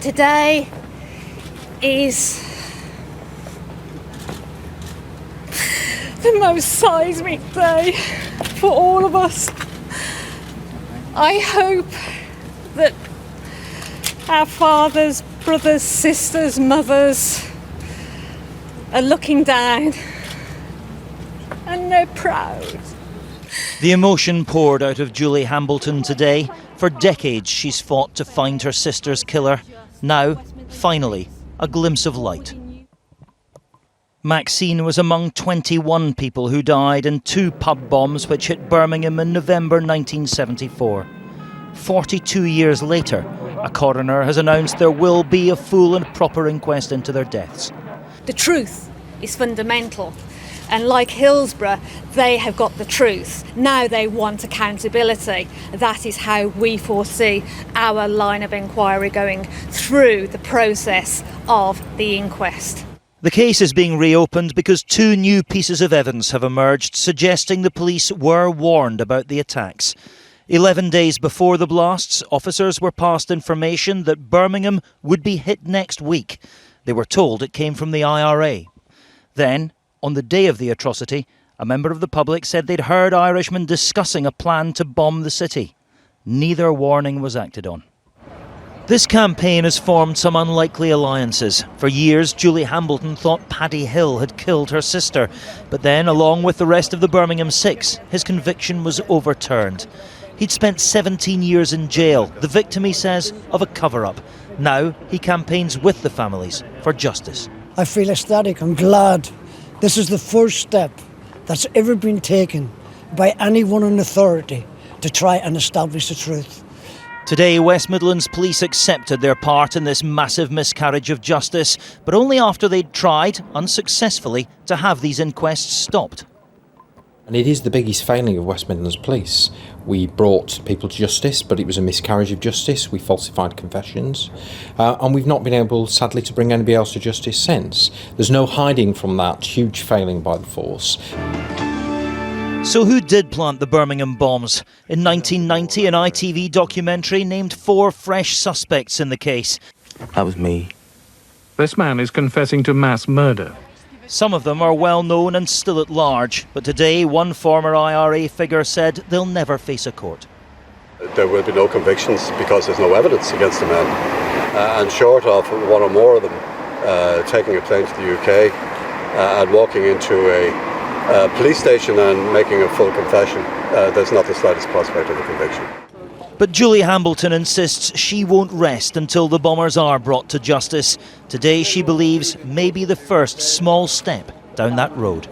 Today is the most seismic day for all of us. I hope that our fathers, brothers, sisters, mothers are looking down and they're proud. The emotion poured out of Julie Hambleton today. For decades she's fought to find her sister's killer. Now, finally, a glimpse of light. Maxine was among 21 people who died in 2 pub bombs which hit Birmingham in November 1974. 42 years later, a coroner has announced there will be a full and proper inquest into their deaths. The truth is fundamental, and like Hillsborough, they have got the truth. Now they want accountability. That is how we foresee our line of inquiry going through the process of the inquest. The case is being reopened because 2 new pieces of evidence have emerged suggesting the police were warned about the attacks. 11 days before the blasts, officers were passed information that Birmingham would be hit next week. They were told it came from the IRA. Then, on the day of the atrocity, a member of the public said they'd heard Irishmen discussing a plan to bomb the city. Neither warning was acted on. This campaign has formed some unlikely alliances. For years, Julie Hambleton thought Paddy Hill had killed her sister. But then, along with the rest of the Birmingham Six, his conviction was overturned. He'd spent 17 years in jail, the victim, he says, of a cover-up. Now he campaigns with the families for justice. I feel ecstatic. I'm glad. This is the first step that's ever been taken by anyone in authority to try and establish the truth. Today, West Midlands police accepted their part in this massive miscarriage of justice, but only after they'd tried, unsuccessfully, to have these inquests stopped. And it is the biggest failing of West Midlands Police. We brought people to justice, but it was a miscarriage of justice. We falsified confessions. And we've not been able, sadly, to bring anybody else to justice since. There's no hiding from that huge failing by the force. So who did plant the Birmingham bombs? In 1990, an ITV documentary named 4 fresh suspects in the case. That was me. This man is confessing to mass murder. Some of them are well known and still at large, but today one former IRA figure said they'll never face a court. There will be no convictions because there's no evidence against the men. And short of one or more of them taking a plane to the UK and walking into a police station and making a full confession, there's not the slightest prospect of a conviction. But Julie Hambleton insists she won't rest until the bombers are brought to justice. Today she believes may be the first small step down that road.